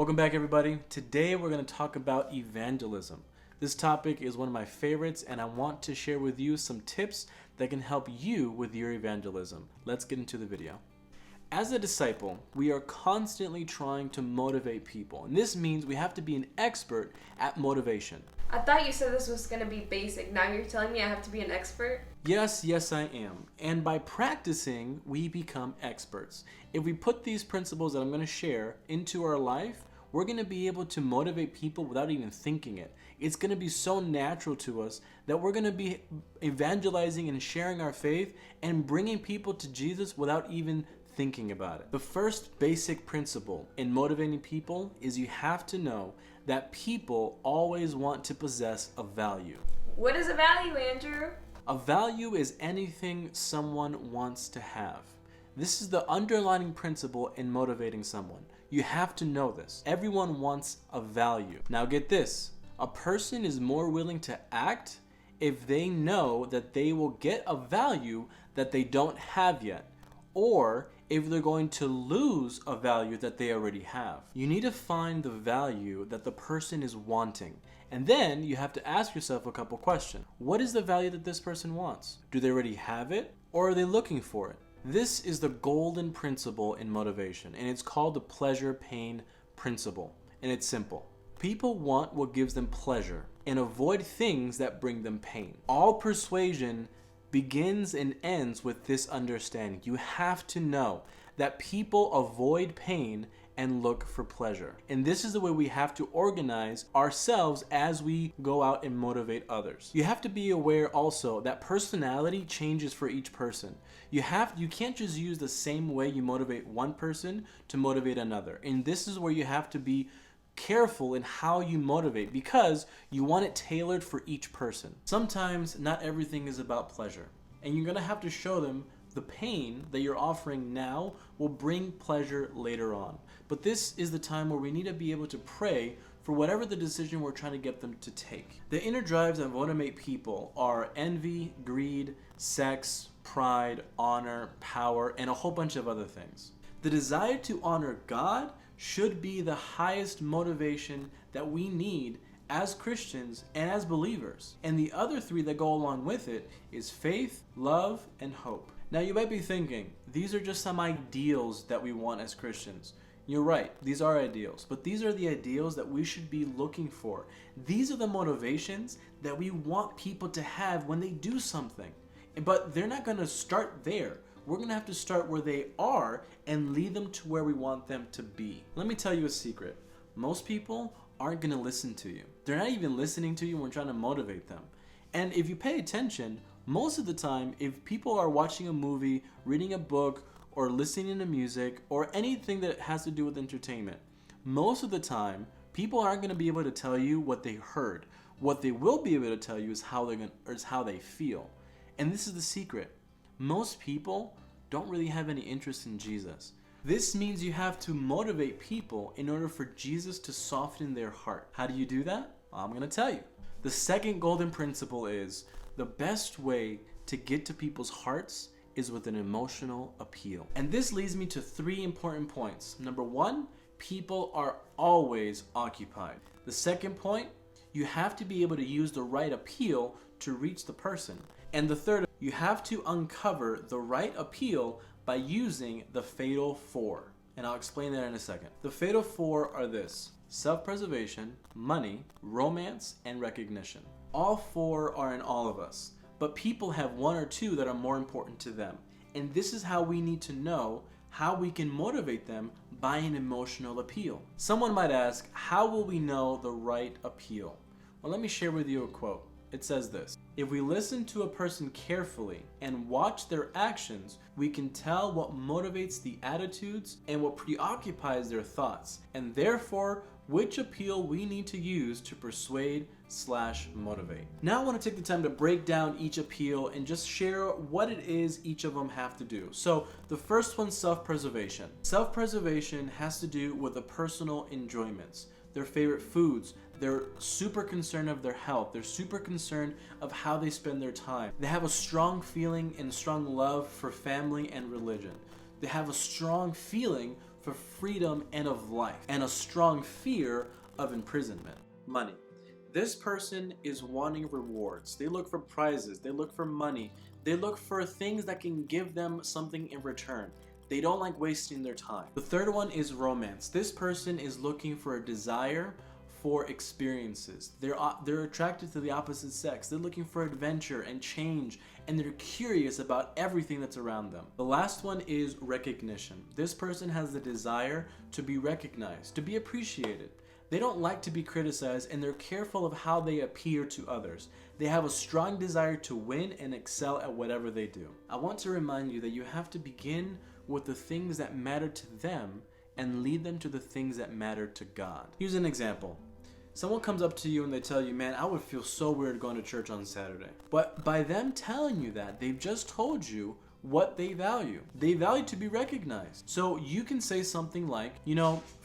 Welcome back, everybody. Today we're going to talk about evangelism. This topic is one of my favorites, and I want to share with you some tips that can help you with your evangelism. Let's get into the video. As a disciple, we are constantly trying to motivate people, and this means we have to be an expert at motivation. I thought you said this was going to be basic. Now you're telling me I have to be an expert? Yes, I am. And by practicing, we become experts. If we put these principles that I'm going to share into our life, we're going to be able to motivate people without even thinking it. It's going to be so natural to us that we're going to be evangelizing and sharing our faith and bringing people to Jesus without even thinking about it. The first basic principle in motivating people is you have to know that people always want to possess a value. What is a value, Andrew? A value is anything someone wants to have. This is the underlying principle in motivating someone. You have to know this. Everyone wants a value. Now get this. A person is more willing to act if they know that they will get a value that they don't have yet, or if they're going to lose a value that they already have. You need to find the value that the person is wanting. And then you have to ask yourself a couple questions. What is the value that this person wants? Do they already have it, or are they looking for it? This is the golden principle in motivation, and it's called the pleasure-pain principle. And it's simple. People want what gives them pleasure and avoid things that bring them pain. All persuasion begins and ends with this understanding. You have to know that people avoid pain and look for pleasure. And this is the way we have to organize ourselves as we go out and motivate others. You have to be aware also that personality changes for each person. You can't just use the same way you motivate one person to motivate another. And this is where you have to be careful in how you motivate, because you want it tailored for each person. Sometimes not everything is about pleasure, and you're gonna have to show them the pain that you're offering now will bring pleasure later on. But this is the time where we need to be able to pray for whatever the decision we're trying to get them to take. The inner drives that motivate people are envy, greed, sex, pride, honor, power, and a whole bunch of other things. The desire to honor God should be the highest motivation that we need as Christians and as believers. And the other three that go along with it is faith, love, and hope. Now you might be thinking, these are just some ideals that we want as Christians. You're right, these are ideals, but these are the ideals that we should be looking for. These are the motivations that we want people to have when they do something. But they're not gonna start there. We're going to have to start where they are and lead them to where we want them to be. Let me tell you a secret. Most people aren't going to listen to you. They're not even listening to you when we're trying to motivate them. And if you pay attention, most of the time, if people are watching a movie, reading a book, or listening to music, or anything that has to do with entertainment, most of the time, people aren't going to be able to tell you what they heard. What they will be able to tell you is how they feel. And this is the secret. Most people don't really have any interest in Jesus. This means you have to motivate people in order for Jesus to soften their heart. How do you do that? Well, I'm going to tell you. The second golden principle is the best way to get to people's hearts is with an emotional appeal. And this leads me to three important points. Number one, people are always occupied. The second point, you have to be able to use the right appeal to reach the person. And the third, you have to uncover the right appeal by using the fatal four. And I'll explain that in a second. The fatal four are this: self-preservation, money, romance, and recognition. All four are in all of us, but people have one or two that are more important to them. And this is how we need to know how we can motivate them by an emotional appeal. Someone might ask, how will we know the right appeal? Well, let me share with you a quote. It says this: if we listen to a person carefully and watch their actions, we can tell what motivates the attitudes and what preoccupies their thoughts, and therefore which appeal we need to use to persuade/motivate. Now I want to take the time to break down each appeal and just share what it is each of them have to do. So the first one, self-preservation. Self-preservation has to do with the personal enjoyments, their favorite foods. They're super concerned of their health. They're super concerned of how they spend their time. They have a strong feeling and strong love for family and religion. They have a strong feeling for freedom and of life, and a strong fear of imprisonment. Money. This person is wanting rewards. They look for prizes. They look for money. They look for things that can give them something in return. They don't like wasting their time. The third one is romance. This person is looking for a desire for experiences. They're attracted to the opposite sex. They're looking for adventure and change, and they're curious about everything that's around them. The last one is recognition. This person has the desire to be recognized, to be appreciated. They don't like to be criticized, and they're careful of how they appear to others. They have a strong desire to win and excel at whatever they do. I want to remind you that you have to begin with the things that matter to them and lead them to the things that matter to God. Here's an example. Someone comes up to you and they tell you, man, I would feel so weird going to church on Saturday. But by them telling you that, they've just told you what they value. They value to be recognized. So you can say something like,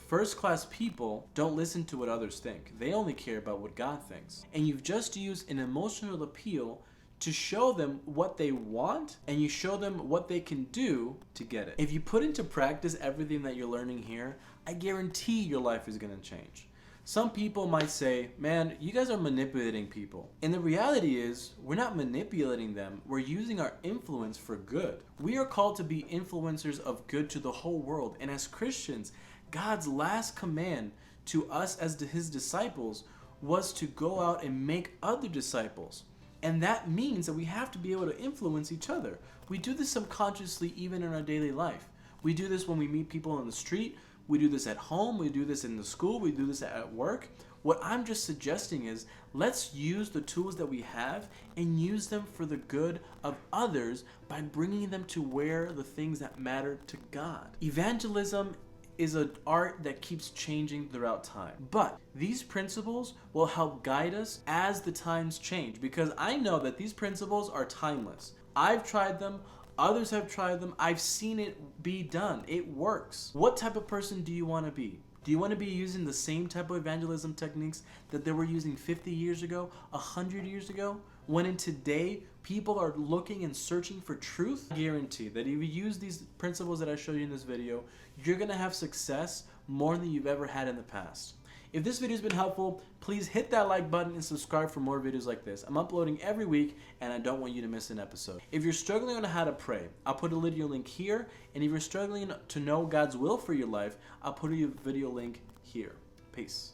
first-class people don't listen to what others think. They only care about what God thinks. And you've just used an emotional appeal to show them what they want, and you show them what they can do to get it. If you put into practice everything that you're learning here, I guarantee your life is going to change. Some people might say, man, you guys are manipulating people. And the reality is, we're not manipulating them. We're using our influence for good. We are called to be influencers of good to the whole world. And as Christians, God's last command to us as his disciples was to go out and make other disciples. And that means that we have to be able to influence each other. We do this subconsciously even in our daily life. We do this when we meet people on the street. We do this at home. We do this in the school. We do this at work. What I'm just suggesting is let's use the tools that we have and use them for the good of others by bringing them to where the things that matter to God. Evangelism is an art that keeps changing throughout time. But these principles will help guide us as the times change, because I know that these principles are timeless. I've tried them. Others have tried them. I've seen it be done. It works. What type of person do you want to be? Do you want to be using the same type of evangelism techniques that they were using 50 years ago, 100 years ago? When in today, people are looking and searching for truth? I guarantee that if you use these principles that I showed you in this video, you're going to have success more than you've ever had in the past. If this video has been helpful, please hit that like button and subscribe for more videos like this. I'm uploading every week, and I don't want you to miss an episode. If you're struggling on how to pray, I'll put a video link here. And if you're struggling to know God's will for your life, I'll put a video link here. Peace.